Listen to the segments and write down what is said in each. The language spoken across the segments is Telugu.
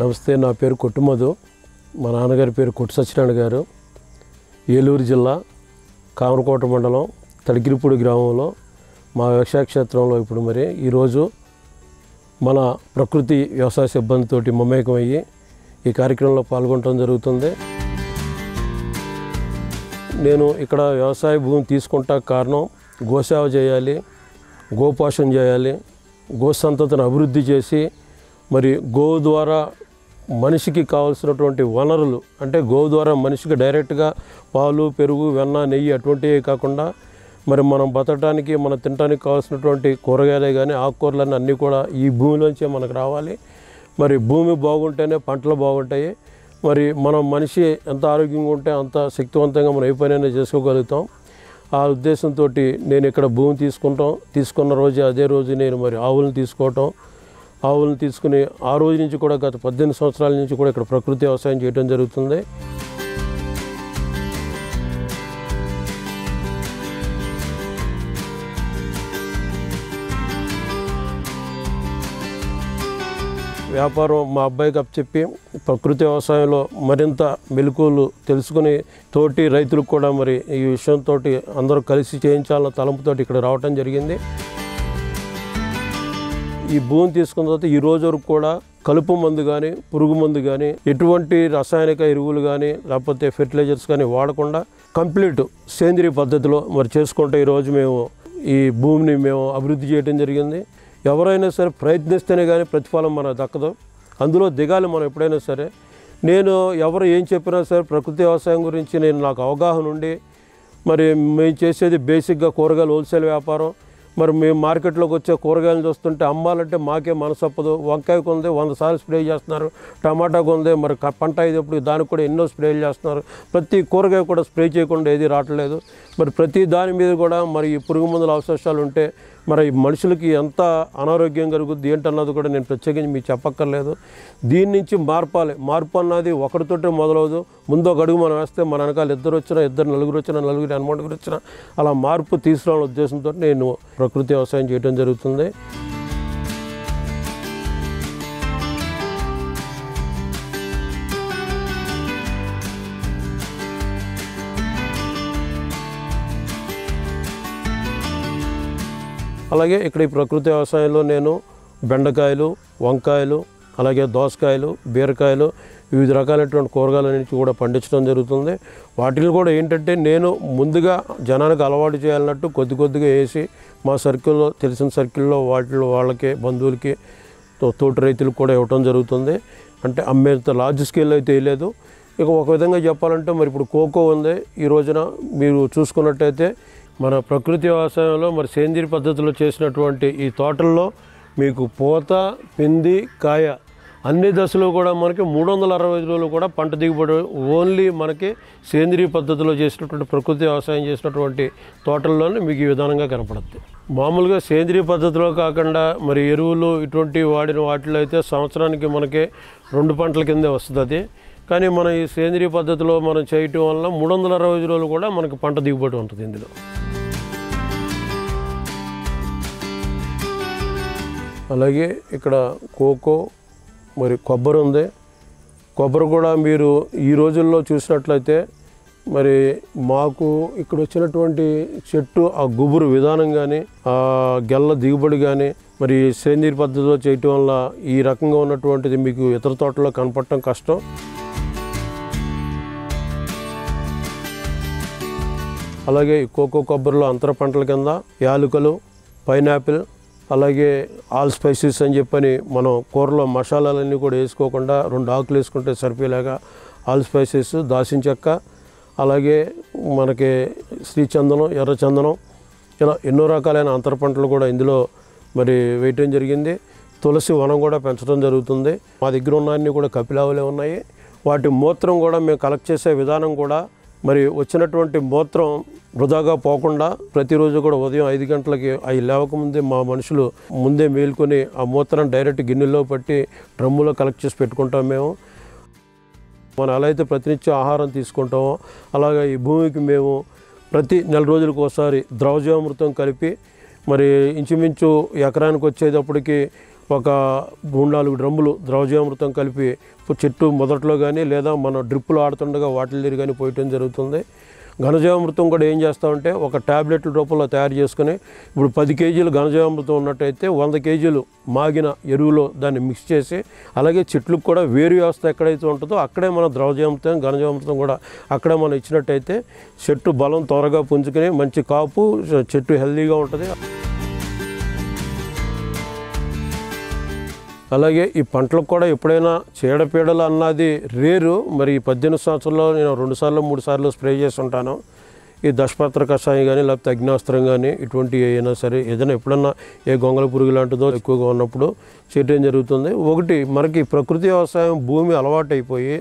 నమస్తే, నా పేరు కొట్టుమధు. మా నాన్నగారి పేరు కొట్టు సత్యనారాయణ గారు. ఏలూరు జిల్లా కామరకోట మండలం తడికిరిపూడి గ్రామంలో మా వ్యవసాయ క్షేత్రంలో ఇప్పుడు ఈరోజు మన ప్రకృతి వ్యవసాయ సిబ్బందితోటి మమేకమయ్యి ఈ కార్యక్రమంలో పాల్గొనడం జరుగుతుంది. నేను ఇక్కడ వ్యవసాయ భూమి తీసుకుంటా కారణం గోసేవ చేయాలి, గోపోషణ చేయాలి, గో సంతతిని అభివృద్ధి చేసి గోవు ద్వారా మనిషికి కావాల్సినటువంటి వనరులు అంటే గోవు ద్వారా మనిషికి డైరెక్ట్గా పాలు, పెరుగు, వెన్న, నెయ్యి అటువంటివే కాకుండా మనం బతకడానికి మనం తినడానికి కావాల్సినటువంటి కూరగాయలే కానీ ఆకుకూరలన్నీ అన్నీ కూడా ఈ భూమిలోంచే మనకు రావాలి. భూమి బాగుంటేనే పంటలు బాగుంటాయి. మనం మనిషి ఎంత ఆరోగ్యంగా ఉంటే అంత శక్తివంతంగా మనం ఏ పనైనా చేసుకోగలుగుతాం. ఆ ఉద్దేశంతో నేను ఇక్కడ భూమి తీసుకున్న రోజు అదే రోజు నేను ఆవులను తీసుకోవటం, ఆవులను తీసుకుని ఆ రోజు నుంచి కూడా గత 18 సంవత్సరాల నుంచి కూడా ఇక్కడ ప్రకృతి వ్యవసాయం చేయడం జరుగుతుంది. వ్యాపారం మా అబ్బాయికి అప్పచెప్పి ప్రకృతి వ్యవసాయంలో మరింత మెలకువలు తెలుసుకుని తోటి రైతులకు కూడా ఈ విషయంతో అందరూ కలిసి చేయించాలన్న తలంపుతో ఇక్కడ రావటం జరిగింది. ఈ భూమి తీసుకున్న తర్వాత ఈ రోజు వరకు కూడా కలుపు మందు కానీ, పురుగు మందు కానీ, ఎటువంటి రసాయనిక ఎరువులు కానీ లేకపోతే ఫెర్టిలైజర్స్ కానీ వాడకుండా కంప్లీట్ సేంద్రియ పద్ధతిలో చేసుకుంటే ఈరోజు మేము ఈ భూమిని అభివృద్ధి చేయడం జరిగింది. ఎవరైనా సరే ప్రయత్నిస్తేనే కానీ ప్రతిఫలం మనకు దక్కదు. అందులో దిగాలి మనం ఎప్పుడైనా సరే. నేను ఎవరు ఏం చెప్పినా సరే ప్రకృతి వ్యవసాయం గురించి నాకు అవగాహన ఉండి మేము చేసేది బేసిక్గా కూరగాయలు హోల్సేల్ వ్యాపారం. మేము మార్కెట్లోకి వచ్చే కూరగాయలు చూస్తుంటే అమ్మాలంటే మాకే మనసప్పదు. వంకాయ కొంది 100 సార్లు స్ప్రే చేస్తున్నారు, టమాటా కొంది పంట అయ్యేటప్పుడు దానికి కూడా ఎన్నో స్ప్రేలు చేస్తున్నారు. ప్రతి కూరగాయ కూడా స్ప్రే చేయకుండా ఏది రావట్లేదు. ప్రతి దాని మీద కూడా ఈ పురుగు మందుల అవశేషాలు ఉంటే మనుషులకి ఎంత అనారోగ్యం కలుగుద్ది ఏంటన్నది కూడా నేను ప్రత్యేకించి మీకు చెప్పక్కర్లేదు. దీని నుంచి మార్పు అన్నది ఒకరితోటే మొదలవదు. ముందు ఒక అడుగు మనం వేస్తే మన వెనకాల ఇద్దరు వచ్చినా, నలుగురు వచ్చినా, నలుగురు ఎనమడుగురు వచ్చినా అలా మార్పు తీసుకురావాలనే ఉద్దేశంతో నేను ప్రకృతి వ్యవసాయం చేయడం జరుగుతుంది. అలాగే ఇక్కడ ఈ ప్రకృతి వ్యవసాయంలో నేను బెండకాయలు, వంకాయలు, అలాగే దోసకాయలు, బీరకాయలు, వివిధ రకాలైనటువంటి కూరగాయలన్నింటినీ కూడా పండించడం జరుగుతుంది. వాటిని కూడా ఏంటంటే నేను ముందుగా జనానికి అలవాటు చేయాలన్నట్టు కొద్దిగా వేసి మా సర్కిల్లో తెలిసిన సర్కిల్లో వాళ్ళకి బంధువులకి తోటి రైతులకు కూడా ఇవ్వటం జరుగుతుంది. అంటే అమ్మేంత లార్జ్ స్కేల్లో అయితే వేయలేదు. ఇక ఒక విధంగా చెప్పాలంటే ఇప్పుడు కోకో ఉంది. ఈ రోజున మీరు చూసుకున్నట్టయితే మన ప్రకృతి వ్యవసాయంలో సేంద్రియ పద్ధతిలో చేసినటువంటి ఈ తోటల్లో మీకు పూత, పిండి, కాయ అన్ని దశలో కూడా మనకి 365 రోజులు కూడా పంట దిగుబడి ఓన్లీ మనకి సేంద్రియ పద్ధతిలో చేసినటువంటి ప్రకృతి వ్యవసాయం చేసినటువంటి తోటల్లోనే మీకు ఈ విధానంగా కనపడుతుంది. మామూలుగా సేంద్రియ పద్ధతిలో కాకుండా ఎరువులు ఇటువంటి వాడిన వాటిలో అయితే సంవత్సరానికి మనకి 2 పంటల కిందే వస్తుంది. కానీ ఈ సేంద్రియ పద్ధతిలో చేయటం వల్ల 365 రోజులు కూడా మనకి పంట దిగుబడి ఉంటుంది. ఇందులో అలాగే ఇక్కడ కోకో కొబ్బరి ఉంది. కొబ్బరి కూడా మీరు ఈ రోజుల్లో చూసినట్లయితే మాకు ఇక్కడ వచ్చినటువంటి చెట్టు ఆ గుబురు విధానం కానీ, ఆ గెల్ల దిగుబడి కానీ సేంద్రియ పద్ధతిలో చేయటం వల్ల ఈ రకంగా ఉన్నటువంటిది మీకు ఇతర తోటల్లో కనపడటం కష్టం. అలాగే కోకో కొబ్బరిలో అంతర పంటల కింద యాలుకలు, పైనాపిల్, అలాగే ఆల్ స్పైసెస్ అని చెప్పని మనం కూరలో మసాలాలన్నీ కూడా వేసుకోకుండా 2 ఆకులు వేసుకుంటే సరిపోయేలాగా ఆల్ స్పైసెస్, దాల్చిన చెక్క, అలాగే మనకి శ్రీచందనం, ఎర్రచందనం, ఇలా ఎన్నో రకాలైన అంతర పంటలు కూడా ఇందులో మరి వేయటం జరిగింది. తులసి వనం కూడా పెంచడం జరుగుతుంది. మా దగ్గర ఉన్నవన్నీ కూడా కపిలావులే ఉన్నాయి. వాటి మూత్రం కూడా మేము కలెక్ట్ చేసే విధానం కూడా మరి వచ్చినటువంటి మూత్రం వృధాగా పోకుండా ప్రతిరోజు కూడా ఉదయం 5 గంటలకి అవి లేవకముందే మా మనుషులు ముందే మేల్కొని ఆ మూత్రాన్ని డైరెక్ట్ గిన్నెలో పట్టి డ్రమ్ములో కలెక్ట్ చేసి పెట్టుకుంటాం మేము. మనం ఎలా అయితే ప్రతినిత్యం ఆహారం తీసుకుంటామో అలాగే ఈ భూమికి మేము ప్రతి నెల రోజులకు ఒకసారి ద్రవజీవామృతం కలిపి మరి ఇంచుమించు ఎకరానికి వచ్చేటప్పటికి ఒక 3-4 డ్రమ్ములు ద్రవజీవామృతం కలిపి చెట్టు మొదట్లో కానీ లేదా మనం డ్రిప్పులు ఆడుతుండగా వాటిల దగ్గర కానీ పోయటం జరుగుతుంది. ఘనజీవామృతం కూడా ఏం చేస్తామంటే ఒక ట్యాబ్లెట్ల రూపంలో తయారు చేసుకుని ఇప్పుడు 10 కేజీలు ఘనజీవామృతం ఉన్నట్టయితే 100 కేజీలు మాగిన ఎరువులో దాన్ని మిక్స్ చేసి అలాగే చెట్లకు కూడా వేరు వ్యవస్థ ఎక్కడైతే ఉంటుందో అక్కడే మనం ద్రవజీవామృతం, ఘనజీవామృతం కూడా అక్కడే మనం ఇచ్చినట్టయితే చెట్టు బలం త్వరగా పుంజుకుని మంచి కాపు, చెట్టు హెల్దీగా ఉంటుంది. అలాగే ఈ పంటలకు కూడా ఎప్పుడైనా చీడపీడలు అన్నది రేరు. మరి 18 సంవత్సరాల్లో నేను 2 సార్లు 3 సార్లు స్ప్రే చేసి ఉంటాను. ఈ దశపత్ర కషాయం కానీ లేకపోతే అగ్నాస్త్రం కానీ ఇటువంటి అయినా సరే ఏదైనా ఎప్పుడన్నా ఏ గొంగళ పురుగు లాంటిదో ఎక్కువగా ఉన్నప్పుడు చేయటం జరుగుతుంది. ఒకటి మనకి ప్రకృతి వ్యవసాయం భూమి అలవాటు అయిపోయి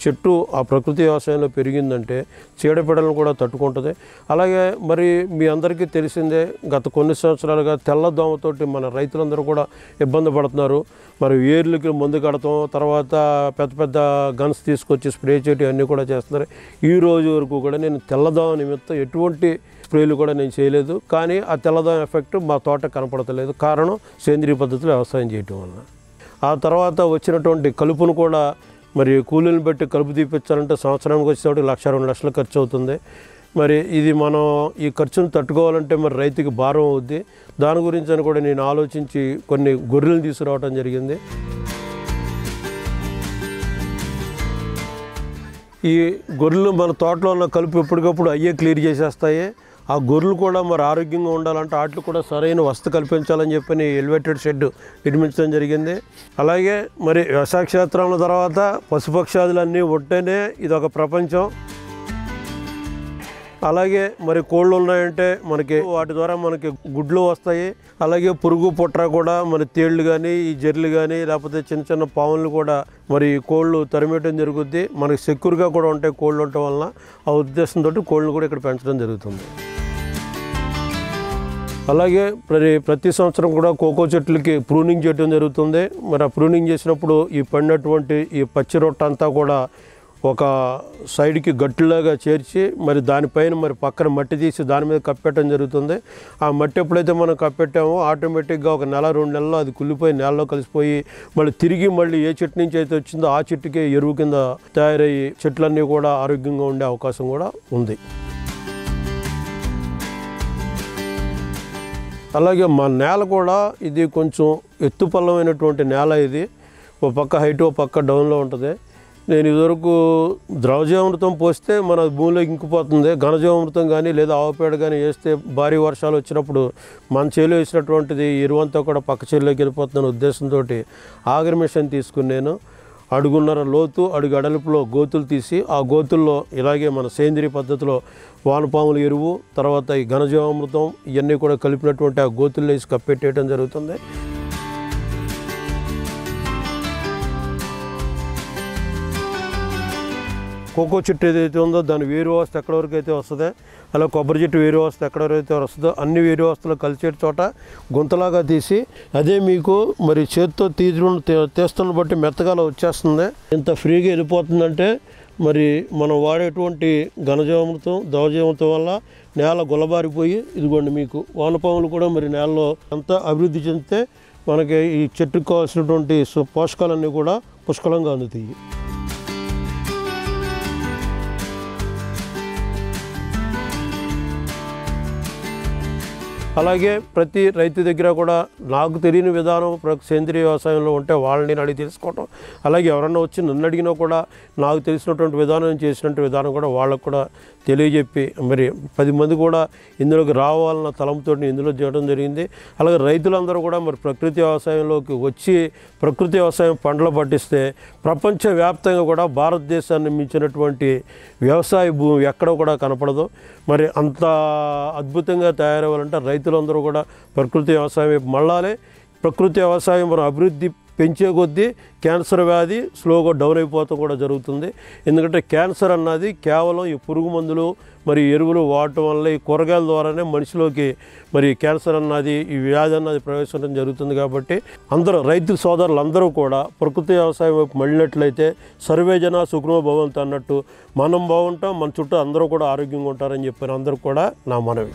చెట్టు ఆ ప్రకృతి వ్యవసాయంలో పెరిగిందంటే చీడపీడలను కూడా తట్టుకుంటుంది. అలాగే మరి మీ అందరికీ తెలిసిందే గత కొన్ని సంవత్సరాలుగా తెల్లదోమతోటి మన రైతులందరూ కూడా ఇబ్బంది పడుతున్నారు. మరి ఏర్లకి మందు కడతాం, తర్వాత పెద్ద పెద్ద గన్స్ తీసుకొచ్చి స్ప్రే చేయటం అన్నీ కూడా చేస్తున్నారు. ఈ రోజు వరకు కూడా నేను తెల్లదోమ నిమిత్తం ఎటువంటి స్ప్రేలు కూడా నేను చేయలేదు. కానీ ఆ తెల్లదోమ ఎఫెక్ట్ మా తోట కనపడతలేదు. కారణం సేంద్రీయ పద్ధతిలో వ్యవసాయం చేయటం వల్ల. ఆ తర్వాత వచ్చినటువంటి కలుపును కూడా మరి కూలీలను బట్టి కలుపు తీపించాలంటే సంవత్సరానికి వచ్చేటప్పుడు 1,00,000-2 లక్షలు ఖర్చు అవుతుంది. మరి ఇది మనం ఈ ఖర్చును తట్టుకోవాలంటే మరి రైతుకి భారం అవుద్ది. దాని గురించి అని కూడా నేను ఆలోచించి కొన్ని గొర్రెలను తీసుకురావడం జరిగింది. ఈ గొర్రెలు మన తోటలో ఉన్న కలుపు ఎప్పటికప్పుడు అయ్యే క్లియర్ చేసేస్తాయి. ఆ గొర్రెలు కూడా మరి ఆరోగ్యంగా ఉండాలంటే వాటికి కూడా సరైన వసతి కల్పించాలని చెప్పి ఎలివేటెడ్ షెడ్ నిర్మించడం జరిగింది. అలాగే మరి వ్యవసాయ క్షేత్రంలో తర్వాత పశుపక్షాదులన్నీ ఉంటేనే ఇదొక ప్రపంచం. అలాగే మరి కోళ్ళు ఉన్నాయంటే మనకి వాటి ద్వారా మనకి గుడ్లు వస్తాయి. అలాగే పురుగు పుట్ర కూడా మరి తేళ్లు కానీ ఈ జర్లు కానీ లేకపోతే చిన్న చిన్న పాములు కూడా మరి కోళ్ళు తరిమేయటం జరుగుద్ది. మనకి సెక్యూర్గా కూడా ఉంటాయి కోళ్ళు ఉండటం వలన. ఆ ఉద్దేశంతో కోళ్ళను కూడా ఇక్కడ పెంచడం జరుగుతుంది. అలాగే ప్రతి సంవత్సరం కూడా కోకో చెట్లకి ప్రూనింగ్ చేయడం జరుగుతుంది. మరి ఆ ప్రూనింగ్ చేసినప్పుడు ఈ పడినటువంటి ఈ పచ్చి రొట్ట అంతా కూడా ఒక సైడ్కి గట్టులాగా చేర్చి మరి దానిపైన మరి పక్కన మట్టి తీసి దాని మీద కప్పెట్టడం జరుగుతుంది. ఆ మట్టి ఎప్పుడైతే మనం కప్పెట్టామో ఆటోమేటిక్గా ఒక 1-2 నెలల్లో అది కుళ్ళిపోయి నేలలో కలిసిపోయి మళ్ళీ ఏ చెట్టు నుంచి అయితే వచ్చిందో ఆ చెట్టుకే ఎరువు కింద తయారయ్యి చెట్లన్నీ కూడా ఆరోగ్యంగా ఉండే అవకాశం కూడా ఉంది. అలాగే మా నేల కూడా ఇది కొంచెం ఎత్తుపల్లమైనటువంటి నేల. ఇది ఒక పక్క హైట్ ఒక పక్క డౌన్లో ఉంటుంది. నేను ఇదివరకు ద్రవజీవామృతం పోస్తే మన భూమిలో ఇంకిపోతుంది. ఘనజీవామృతం కానీ లేదా ఆవుపేడ కానీ వేస్తే భారీ వర్షాలు వచ్చినప్పుడు మన చేలో వేసినటువంటిది ఎరువంతా కూడా పక్క చేలోకి వెళ్ళిపోతుందనే ఉద్దేశంతో ఆగర్ మిషన్ తీసుకుని నేను 1.5 లోతు అడుగు అడలుపులో గోతులు తీసి ఆ గోతుల్లో ఇలాగే మన సేంద్రీయ పద్ధతిలో వానపాముల ఎరువు తర్వాత ఈ ఘనజీవామృతం ఇవన్నీ కూడా కలిపినటువంటి ఆ గోతుల్లో వేసి కప్పెట్టేయడం జరుగుతుంది. కోకో చెట్టు ఏదైతే ఉందో దాని వేరు వ్యవస్థ ఎక్కడి వరకు అయితే వస్తుందో అలా కొబ్బరి చెట్టు వేరు వ్యవస్థ ఎక్కడ వరకు వస్తుందో అన్ని వేరు వ్యవస్థలు కలిసే చోట గుంతలాగా తీసి అదే మీకు మరి చేతితో తీస్తున్న బట్టి మెత్తగా వచ్చేస్తుంది. ఇంత ఫ్రీగా వెళ్ళిపోతుందంటే మరి మనం వాడేటువంటి ఘనజీవామృతం ద్రవజీవామృతం వల్ల నేల గుల్లబారిపోయి ఇదిగోండి మీకు వానపాములు కూడా మరి నేలలో అంతా అభివృద్ధి చెందితే మనకి ఈ చెట్టుకు కావాల్సినటువంటి పోషకాలన్నీ కూడా పుష్కలంగా అందుతాయి. అలాగే ప్రతి రైతు దగ్గర కూడా నాకు తెలియని విధానం సేంద్రీయ వ్యవసాయంలో ఉంటే వాళ్ళని నేను అడిగి తెలుసుకోవటం, అలాగే ఎవరన్నా వచ్చి నన్ను అడిగినా కూడా నాకు తెలిసినటువంటి విధానం చేసినటువంటి విధానం కూడా వాళ్ళకు కూడా తెలియజెప్పి మరి 10 మంది కూడా ఇందులోకి రావాలన్న తలంతో ఇందులో చేయడం జరిగింది. అలాగే రైతులందరూ కూడా మరి ప్రకృతి వ్యవసాయంలోకి వచ్చి ప్రకృతి వ్యవసాయం పంటలు పట్టిస్తే ప్రపంచవ్యాప్తంగా కూడా భారతదేశాన్ని మించినటువంటి వ్యవసాయ భూమి ఎక్కడ కూడా కనపడదు. మరి అంత అద్భుతంగా తయారవ్వాలంటే రైతులందరూ కూడా ప్రకృతి వ్యవసాయం వైపు మళ్ళాలి. ప్రకృతి వ్యవసాయం మనం అభివృద్ధి పెంచే కొద్దీ క్యాన్సర్ వ్యాధి స్లోగా డౌన్ అయిపోవడం కూడా జరుగుతుంది. ఎందుకంటే క్యాన్సర్ అన్నది కేవలం ఈ పురుగు మందులు మరి ఎరువులు వాడటం వల్ల ఈ కూరగాయల ద్వారానే మనిషిలోకి మరి క్యాన్సర్ అన్నది ఈ వ్యాధి అన్నది ప్రవేశించడం జరుగుతుంది. కాబట్టి అందరూ రైతు సోదరులందరూ కూడా ప్రకృతి వ్యవసాయం వైపు మళ్ళినట్లయితే సర్వే జన సుఖనో భవంతు అన్నట్టు మనం బాగుంటాం, మన చుట్టూ అందరూ కూడా ఆరోగ్యంగా ఉంటారని చెప్పిన అందరూ కూడా నా మనవి.